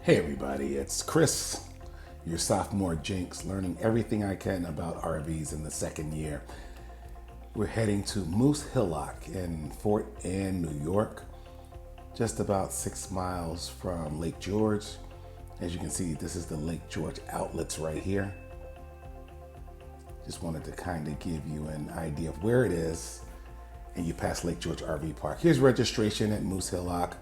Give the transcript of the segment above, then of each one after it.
Hey everybody, it's Chris, your sophomore Jinx, learning everything I can about RVs in the second year. We're heading to Moose Hillock in Fort Anne, New York, just about 6 miles from Lake George. As you can see, this is the Lake George outlets right here. Just wanted to kind of give you an idea of where it is, and you pass Lake George RV Park. Here's registration at Moose Hillock.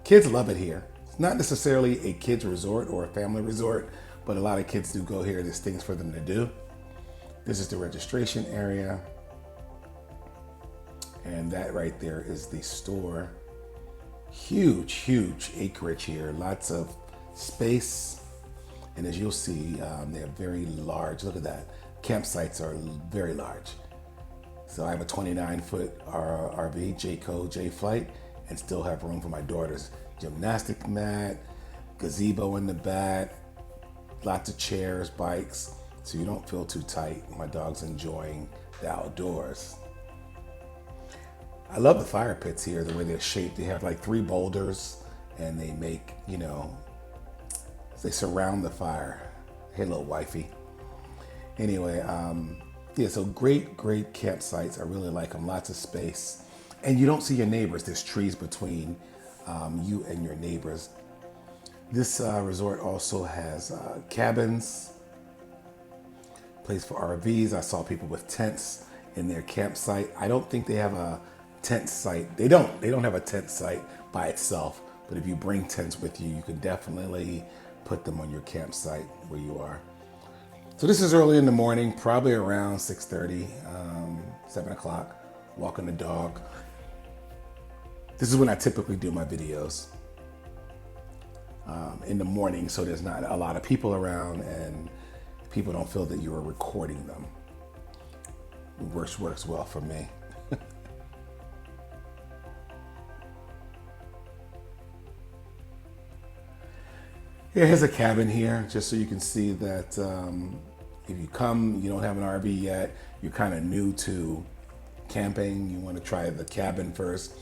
Kids love it here. It's not necessarily a kids resort or a family resort, but a lot of kids do go here. There's things for them to do. This is the registration area. And that right there is the store. Huge, huge acreage here. Lots of space. And as you'll see, they're very large. Look at that. Campsites are very large. So I have a 29-foot RV, J-Code, J-Flight, and still have room for my daughter's gymnastic mat, gazebo in the back, lots of chairs, bikes, so you don't feel too tight. My dog's enjoying the outdoors. I love the fire pits here, the way they're shaped. They have like 3 boulders and they make, they surround the fire. Hey, little wifey. Anyway, yeah, so great campsites. I really like them, lots of space. And you don't see your neighbors. There's trees between you and your neighbors. This resort also has cabins, place for RVs. I saw people with tents in their campsite. I don't think they have a tent site. They don't have a tent site by itself, but if you bring tents with you, you can definitely put them on your campsite where you are. So this is early in the morning, probably around 6:30, 7 o'clock, walking the dog. This is when I typically do my videos in the morning, so there's not a lot of people around and people don't feel that you are recording them. It works well for me. Yeah, here's a cabin here, just so you can see that if you come, you don't have an RV yet, you're kind of new to camping, you want to try the cabin first,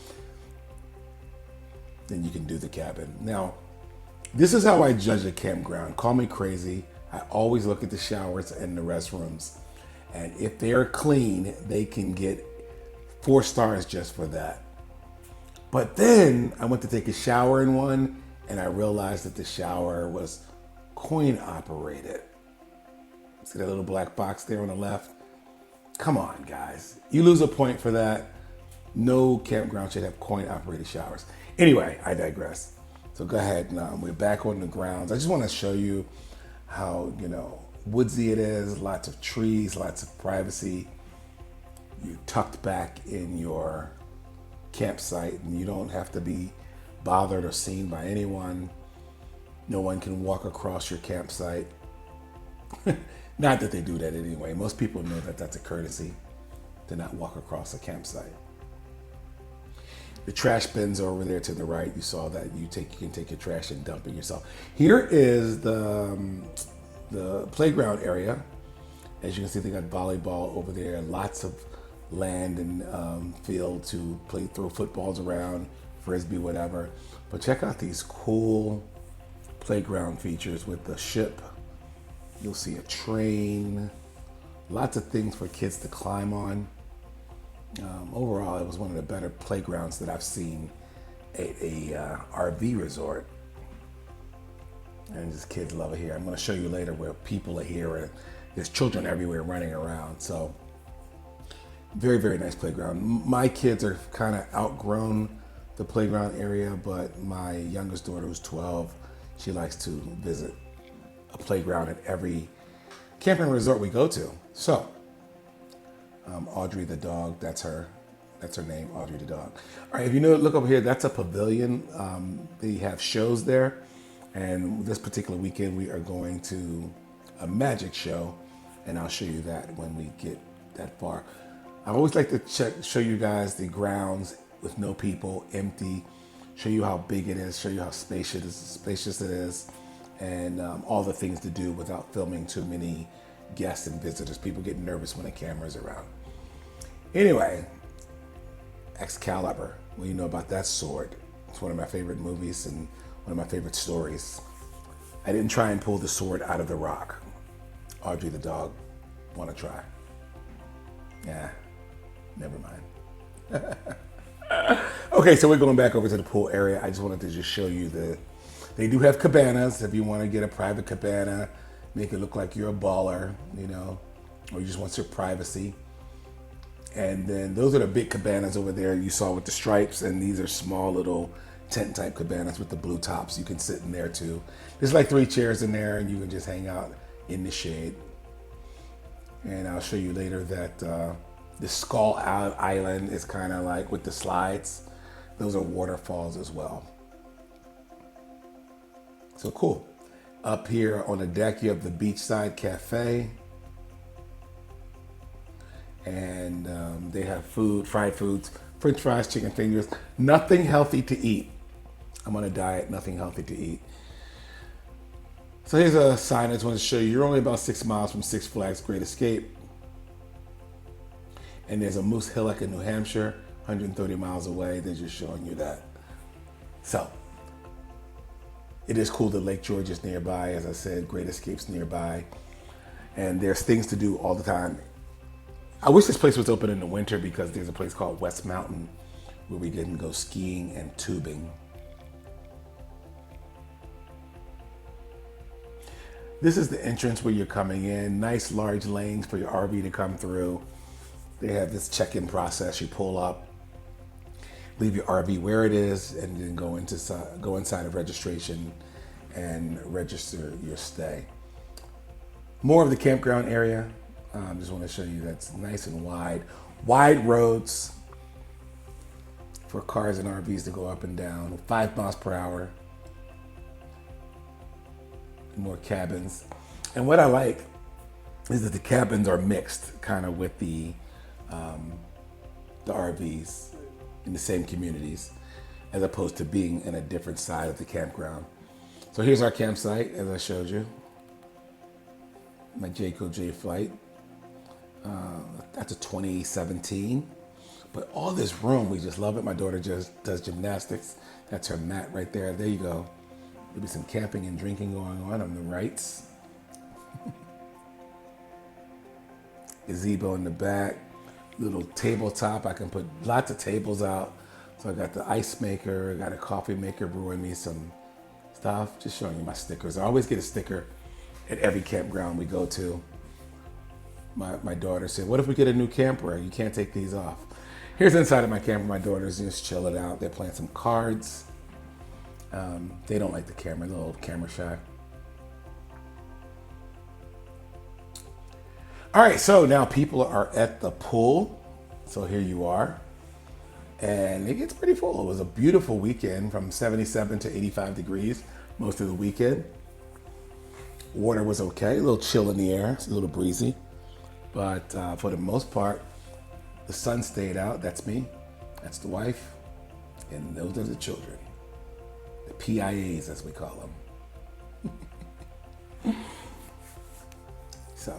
then you can do the cabin. Now, this is how I judge a campground. Call me crazy. I always look at the showers and the restrooms. And if they're clean, they can get 4 stars just for that. But then I went to take a shower in one and I realized that the shower was coin operated. See that little black box there on the left? Come on, guys. You lose a point for that. No campground should have coin operated showers. Anyway, I digress. So go ahead. We're back on the grounds. I just want to show you how, woodsy it is. Lots of trees, lots of privacy. You're tucked back in your campsite and you don't have to be bothered or seen by anyone. No one can walk across your campsite. Not that they do that anyway. Most people know that that's a courtesy to not walk across a campsite. The trash bins are over there to the right. You saw that. You can take your trash and dump it yourself. Here is the playground area. As you can see, they got volleyball over there. Lots of land and field to play, throw footballs around, frisbee, whatever. But check out these cool playground features with the ship. You'll see a train. Lots of things for kids to climb on. Overall, it was one of the better playgrounds that I've seen at a RV resort. And just kids love it here. I'm going to show you later where people are here. And there's children everywhere running around. So very, very nice playground. My kids are kind of outgrown the playground area, but my youngest daughter, who's 12, she likes to visit a playground at every camping resort we go to. So Audrey the dog, that's her name, Audrey the dog. All right, if you look over here, that's a pavilion. They have shows there, and this particular weekend we are going to a magic show, and I'll show you that when we get that far. I always like to show you guys the grounds with no people, empty, show you how big it is, show you how spacious it is, and all the things to do without filming too many guests and visitors. People get nervous when the camera's around. Anyway, Excalibur. Well, you know about that sword. It's one of my favorite movies and one of my favorite stories. I didn't try and pull the sword out of the rock. Audrey the dog want to try. Yeah, never mind. Okay, so we're going back over to the pool area. I just wanted to just show you they do have cabanas if you want to get a private cabana, make it look like you're a baller, you know, or you just want some privacy. And then those are the big cabanas over there you saw with the stripes, and these are small little tent type cabanas with the blue tops. You can sit in there too. There's like 3 chairs in there and you can just hang out in the shade. And I'll show you later that the Skull Island is kind of like with the slides. Those are waterfalls as well. So cool. Up here on the deck, you have the Beachside Cafe. And they have food, fried foods, French fries, chicken fingers. Nothing healthy to eat. I'm on a diet, nothing healthy to eat. So here's a sign I just want to show you. You're only about 6 miles from Six Flags Great Escape. And there's a Moose Hillock in New Hampshire, 130 miles away. They're just showing you that. So it is cool that Lake George is nearby. As I said, Great Escape's nearby. And there's things to do all the time. I wish this place was open in the winter because there's a place called West Mountain where we can go skiing and tubing. This is the entrance where you're coming in. Nice large lanes for your RV to come through. They have this check-in process. You pull up, leave your RV where it is, and then go inside of registration and register your stay. More of the campground area. Just want to show you that's nice and wide. Wide roads for cars and RVs to go up and down. 5 miles per hour. More cabins. And what I like is that the cabins are mixed kind of with the RVs in the same communities as opposed to being in a different side of the campground. So here's our campsite as I showed you. My Jayco J flight. That's a 2017. But all this room, we just love it. My daughter just does gymnastics. That's her mat right there. There you go. There'll be some camping and drinking going on the rights. Gazebo in the back. Little tabletop. I can put lots of tables out. So I got the ice maker. I got a coffee maker brewing me some stuff. Just showing you my stickers. I always get a sticker at every campground we go to. My daughter said, what if we get a new camper? You can't take these off. Here's inside of my camper. My daughter's just chilling out. They're playing some cards. They don't like the camera. They're a little camera shy. All right, so now people are at the pool. So here you are. And it gets pretty full. It was a beautiful weekend from 77 to 85 degrees most of the weekend. Water was okay, a little chill in the air, it's a little breezy. But for the most part, the sun stayed out. That's me, that's the wife, and those are the children. The PIAs, as we call them. So,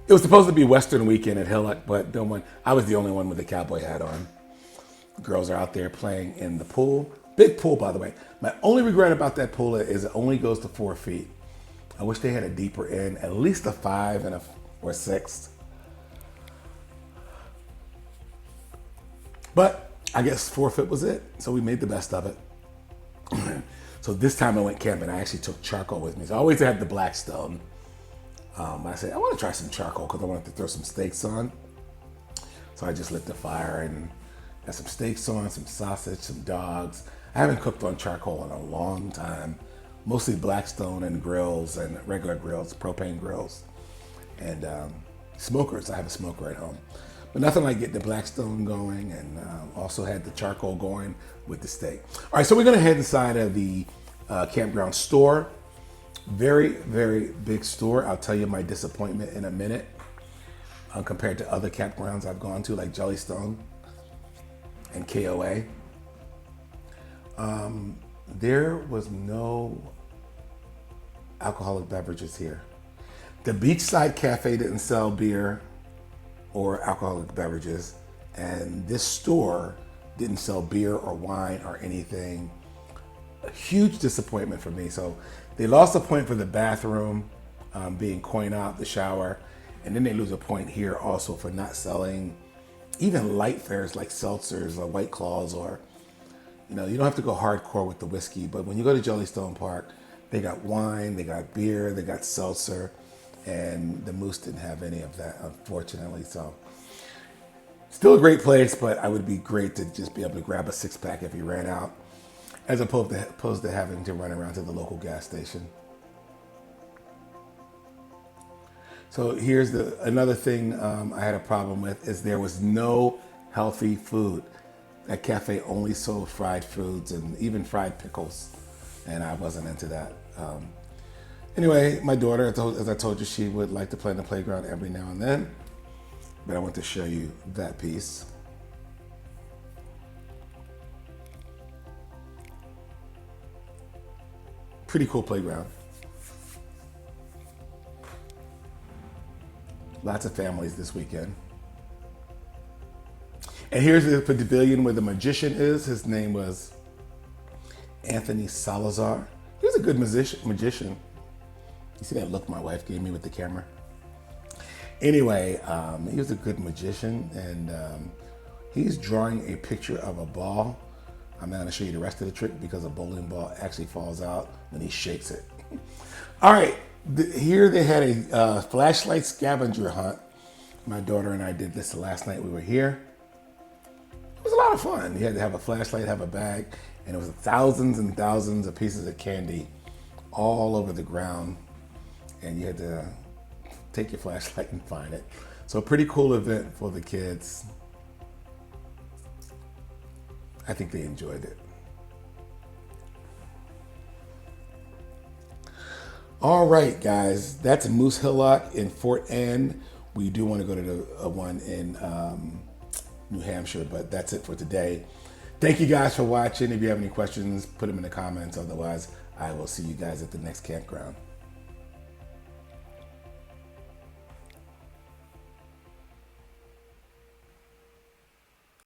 it was supposed to be Western weekend at Hillock, but I was the only one with the cowboy hat on. The girls are out there playing in the pool. Big pool, by the way. My only regret about that pool is it only goes to 4 feet. I wish they had a deeper end, at least a 5 or 6. But I guess 4 foot was it, so we made the best of it. So this time I went camping. I actually took charcoal with me. So I always had the Blackstone. I said, I want to try some charcoal because I wanted to throw some steaks on. So I just lit the fire and had some steaks on, some sausage, some dogs. I haven't cooked on charcoal in a long time. Mostly Blackstone and grills and regular grills, propane grills. And smokers. I have a smoker at home. But nothing like getting the Blackstone going, and also had the charcoal going with the steak. All right, so we're going to head inside of the campground store. Very, very big store. I'll tell you my disappointment in a minute compared to other campgrounds I've gone to, like Jellystone and KOA. There was no alcoholic beverages here. The Beachside Cafe didn't sell beer or alcoholic beverages, and this store didn't sell beer or wine or anything a huge disappointment for me. So they lost a point for the bathroom being coin out, the shower, and then they lose a point here also for not selling even light fares like seltzers or White Claws, or you know, you don't have to go hardcore with the whiskey, but when you go to Jellystone Park, they got wine, they got beer, they got seltzer, and the Moose didn't have any of that, unfortunately. So still a great place, but I would be great to just be able to grab a 6-pack if you ran out, as opposed to having to run around to the local gas station. So here's another thing I had a problem with is there was no healthy food. That cafe only sold fried foods and even fried pickles, and I wasn't into that. Anyway, my daughter, as I told you, she would like to play in the playground every now and then, but I want to show you that piece. Pretty cool playground. Lots of families this weekend. And here's the pavilion where the magician is. His name was Anthony Salazar. He was a good magician. You see that look my wife gave me with the camera? Anyway, he was a good magician, and he's drawing a picture of a ball. I'm not going to show you the rest of the trick because a bowling ball actually falls out when he shakes it. All right, here they had a flashlight scavenger hunt. My daughter and I did this the last night we were here. It was a lot of fun. You had to have a flashlight, have a bag, and it was thousands and thousands of pieces of candy all over the ground, and you had to take your flashlight and find it. So a pretty cool event for the kids. I think they enjoyed it. All right, guys, that's Moose Hillock in Fort Anne. We do want to go to the one in New Hampshire, but that's it for today. Thank you guys for watching. If you have any questions, put them in the comments. Otherwise, I will see you guys at the next campground.